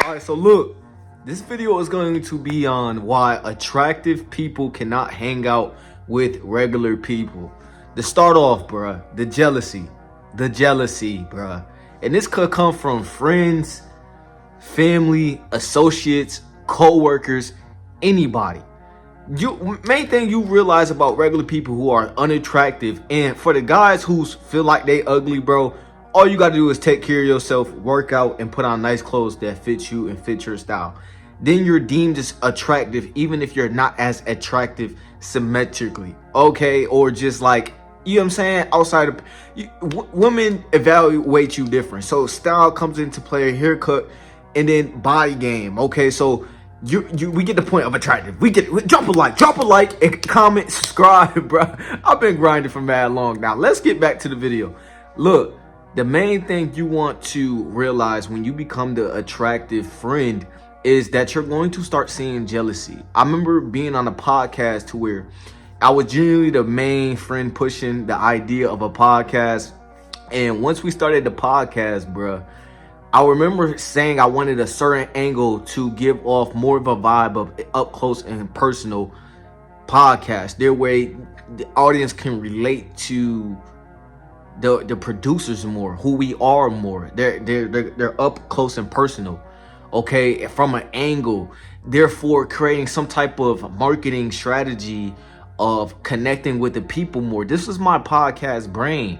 Alright, so look, this video is going to be on why attractive people cannot hang out with regular people. To start off, bruh, the jealousy, bruh. And this could come from friends, family, associates, co-workers, anybody. Main thing you realize about regular people who are unattractive, and for the guys who feel like they ugly, bro, all you gotta do is take care of yourself, work out, and put on nice clothes that fit you and fit your style. Then you're deemed as attractive, even if you're not as attractive symmetrically, okay? Or just like, you know what I'm saying, outside of women evaluate you different. So style comes into play, haircut, and then body game. Okay, so we get the point of attractive. Drop a like, and comment, subscribe, bro. I've been grinding for mad long. Now let's get back to the video. Look, the main thing you want to realize when you become the attractive friend is that you're going to start seeing jealousy. I remember being on a podcast to where I was generally the main friend pushing the idea of a podcast. And once we started the podcast, bruh, I remember saying I wanted a certain angle to give off more of a vibe of up close and personal podcast. Their way the audience can relate to the producers more, who we are more. They're up close and personal, okay, from an angle. Therefore, creating some type of marketing strategy of connecting with the people more. This is my podcast brain,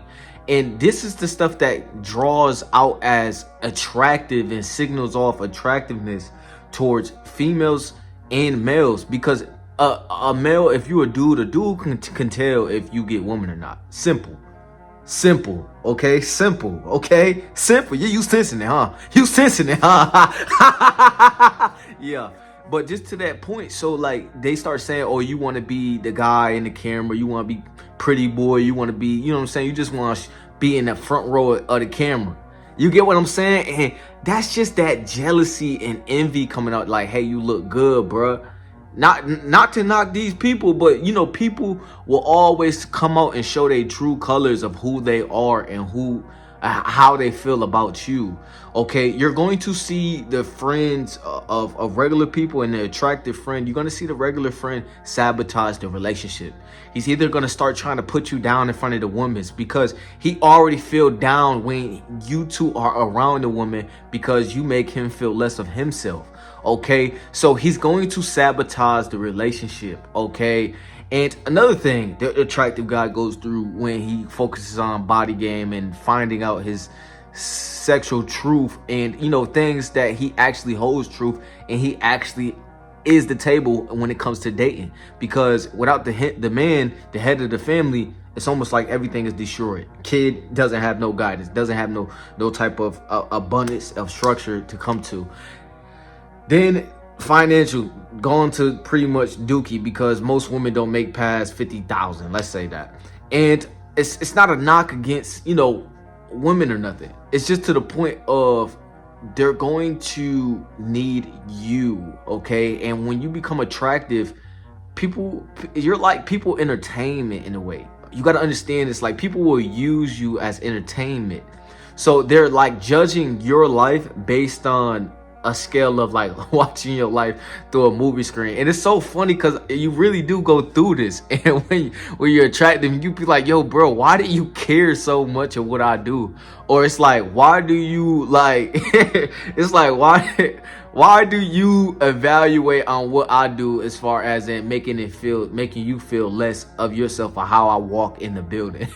and this is the stuff that draws out as attractive and signals off attractiveness towards females and males. Because a male, if you a dude can tell if you get woman or not. Simple, okay? Simple. Yeah, you sensing it, huh? Yeah. But just to that point, so like they start saying, oh, you want to be the guy in the camera, you want to be pretty boy, you want to be, you know what I'm saying? You just want to be in the front row of the camera. You get what I'm saying? And that's just that jealousy and envy coming out like, hey, you look good, bruh. Not to knock these people, but you know, people will always come out and show their true colors of who they are and how they feel about you. Okay, you're going to see the friends of regular people and the attractive friend. You're going to see the regular friend sabotage the relationship. He's either going to start trying to put you down in front of the women because he already feel down when you two are around the woman because you make him feel less of himself. Okay, so he's going to sabotage the relationship. Okay, and another thing the attractive guy goes through when he focuses on body game and finding out his sexual truth, and you know, things that he actually holds truth, and he actually is the table when it comes to dating. Because without the man, the head of the family, it's almost like everything is destroyed. Kid doesn't have no guidance, doesn't have no type of abundance of structure to come to. Then financial, gone to pretty much dookie, because most women don't make past 50,000, let's say that. And it's not a knock against, you know, women or nothing. It's just to the point of they're going to need you, okay? And when you become attractive, you're like people entertainment in a way. You got to understand, it's like people will use you as entertainment. So they're like judging your life based on a scale of like watching your life through a movie screen. And it's so funny because you really do go through this. And when you're attractive, you be like, yo, bro, why do you care so much of what I do? Or it's like, why do you like it's like, why do you evaluate on what I do as far as in making you feel less of yourself or how I walk in the building?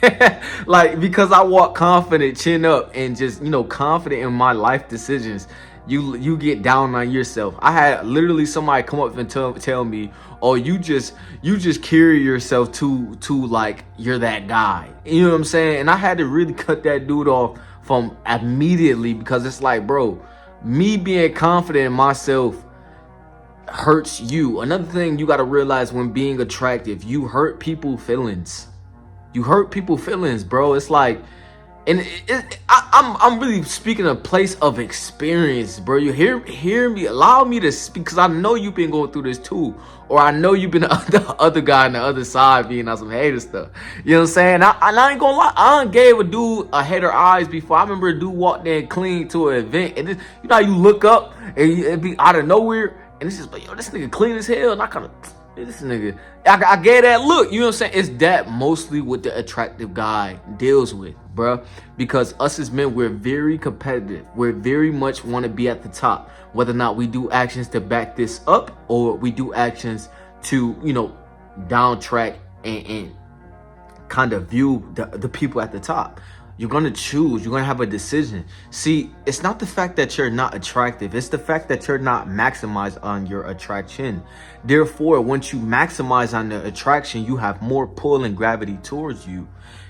Like, because I walk confident, chin up, and just, you know, confident in my life decisions, you get down on yourself. I had literally somebody come up and tell me, oh, you just carry yourself too like you're that guy. You know what I'm saying? And I had to really cut that dude off from immediately, because it's like, bro, me being confident in myself hurts you. Another thing you got to realize when being attractive, you hurt people's feelings. Bro. It's like, And I'm really speaking a place of experience, bro. You hear me? Allow me to speak, because I know you've been going through this too, or I know you've been the other guy on the other side being on some hater stuff. You know what I'm saying? I ain't gonna lie, I done gave a dude a head or eyes before. I remember a dude walked in clean to an event, and this, you know how you look up and it be out of nowhere, and it's just like, yo, this nigga clean as hell, and I kind of. This nigga, I gave that look. You know what I'm saying? It's that mostly what the attractive guy deals with, bruh. Because us as men, we're very competitive. We're very much want to be at the top. Whether or not we do actions to back this up, or we do actions to, you know, downtrack and kind of view the people at the top. You're going to choose. You're going to have a decision. See, it's not the fact that you're not attractive. It's the fact that you're not maximized on your attraction. Therefore, once you maximize on the attraction, you have more pull and gravity towards you.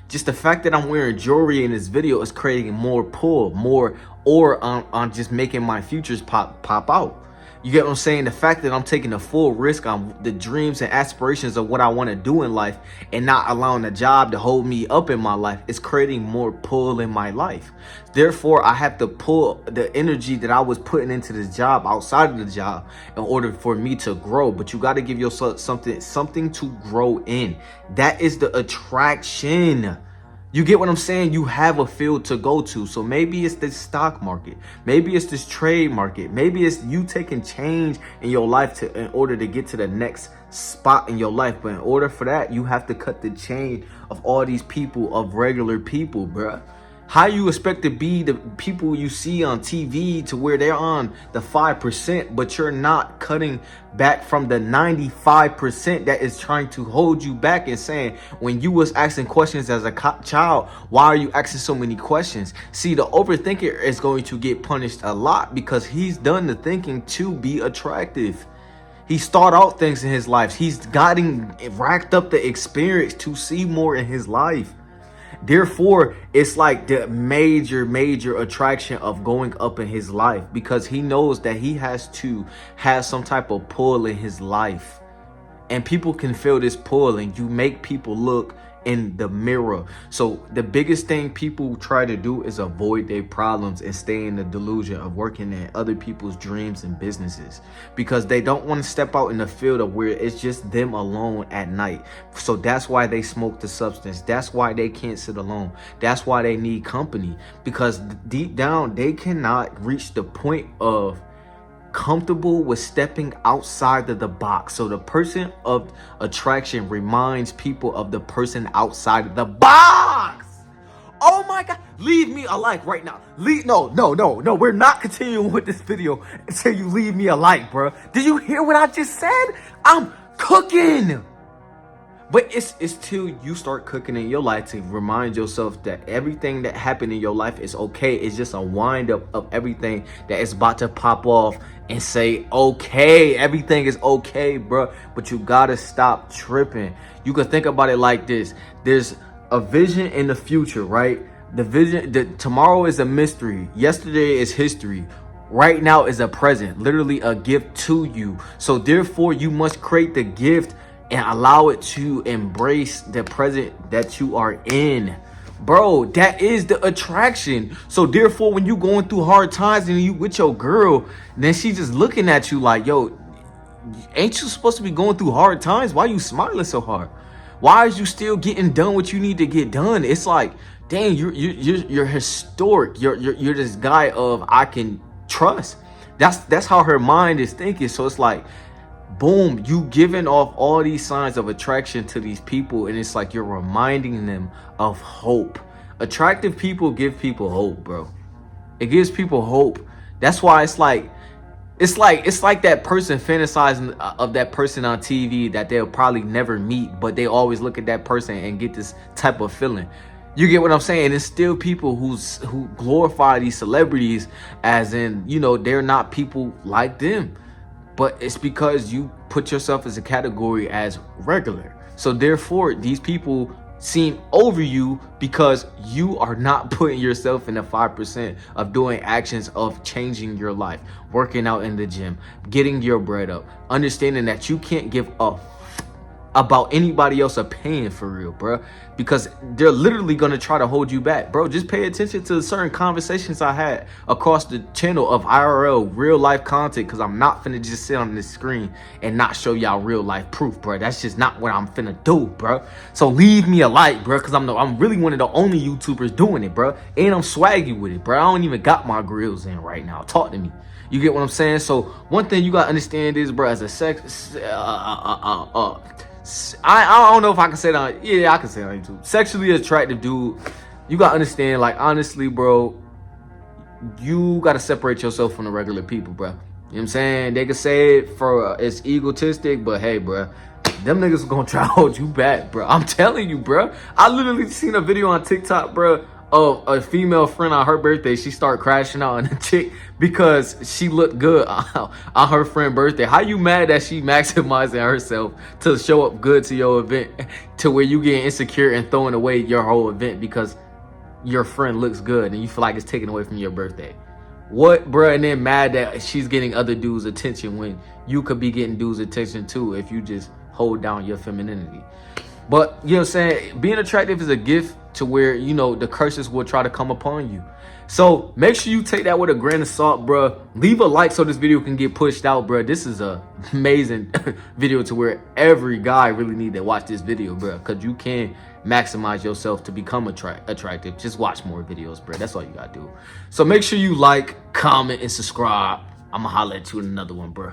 Just the fact that I'm wearing jewelry in this video is creating more pull, more or on just making my futures pop out. You get what I'm saying? The fact that I'm taking a full risk on the dreams and aspirations of what I want to do in life and not allowing a job to hold me up in my life is creating more pull in my life. Therefore, I have to pull the energy that I was putting into this job outside of the job in order for me to grow. But you got to give yourself something to grow in. That is the attraction. You get what I'm saying? You have a field to go to. So maybe it's this stock market. Maybe it's this trade market. Maybe it's you taking change in your life in order to get to the next spot in your life. But in order for that, you have to cut the chain of all these people, of regular people, bruh. How you expect to be the people you see on TV to where they're on the 5%, but you're not cutting back from the 95% that is trying to hold you back and saying, when you was asking questions as a child, why are you asking so many questions? See, the overthinker is going to get punished a lot because he's done the thinking to be attractive. He thought out things in his life. He's gotten racked up the experience to see more in his life. Therefore, it's like the major attraction of going up in his life, because he knows that he has to have some type of pull in his life, and people can feel this pull, and you make people look in the mirror. So the biggest thing people try to do is avoid their problems and stay in the delusion of working in other people's dreams and businesses, because they don't want to step out in the field of where it's just them alone at night. So that's why they smoke the substance. That's why they can't sit alone. That's why they need company, because deep down they cannot reach the point of comfortable with stepping outside of the box. So the person of attraction reminds people of the person outside of the box. Oh my God, leave me a like right now. No, we're not continuing with this video until you leave me a like, bro. Did you hear what I just said? I'm cooking. But it's till you start cooking in your life to remind yourself that everything that happened in your life is okay. It's just a wind up of everything that is about to pop off and say, okay, everything is okay, bro. But you gotta stop tripping. You can think about it like this. There's a vision in the future, right? The vision, tomorrow is a mystery. Yesterday is history. Right now is a present, literally a gift to you. So therefore, you must create the gift and allow it to embrace the present that you are in. Bro, that is the attraction. So therefore, when you going through hard times and you with your girl, then she just looking at you like, yo, ain't you supposed to be going through hard times? Why you smiling so hard? Why is you still getting done what you need to get done? It's like, dang, you're historic. You're this guy of I can trust. That's how her mind is thinking. So it's like, boom, you giving off all these signs of attraction to these people, and it's like you're reminding them of hope. Attractive people give people hope, bro. It gives people hope. That's why it's like that person fantasizing of that person on TV that they'll probably never meet, but they always look at that person and get this type of feeling. You get what I'm saying? It's still people who glorify these celebrities as in, you know, they're not people like them. But it's because you put yourself as a category as regular. So therefore, these people seem over you because you are not putting yourself in the 5% of doing actions of changing your life, working out in the gym, getting your bread up, understanding that you can't give about anybody else opinion for real, bro, because they're literally gonna try to hold you back, bro. Just pay attention to certain conversations I had across the channel of IRL real life content, because I'm not finna just sit on this screen and not show y'all real life proof, bro. That's just not what I'm finna do, bro. So leave me a like, bro, because I'm really one of the only YouTubers doing it, bro, and I'm swaggy with it, bro. I don't even got my grills in right now. Talk to me. You get what I'm saying? So one thing you gotta understand is, bro, as a I don't know if I can say that. Yeah, I can say that on YouTube. Sexually attractive dude, you gotta understand, like, honestly, bro, you gotta separate yourself from the regular people, bro. You know what I'm saying? They could say it for it's egotistic, but hey, bro, them niggas gonna try to hold you back, bro. I'm telling you, bro. I literally seen a video on TikTok, bro, of a female friend on her birthday. She started crashing out on a chick because she looked good on her friend's birthday. How you mad that she maximizing herself to show up good to your event, to where you get insecure and throwing away your whole event because your friend looks good and you feel like it's taken away from your birthday? What, bro? And then mad that she's getting other dudes' attention when you could be getting dudes' attention too if you just hold down your femininity. But, you know what I'm saying, being attractive is a gift to where, you know, the curses will try to come upon you. So make sure you take that with a grain of salt, bro. Leave a like so this video can get pushed out, bro. This is a amazing video to where every guy really need to watch this video, bro, because you can maximize yourself to become attractive. Just watch more videos, bro. That's all you gotta do. So make sure you like, comment, and subscribe. I'm gonna holler at you in another one, bro.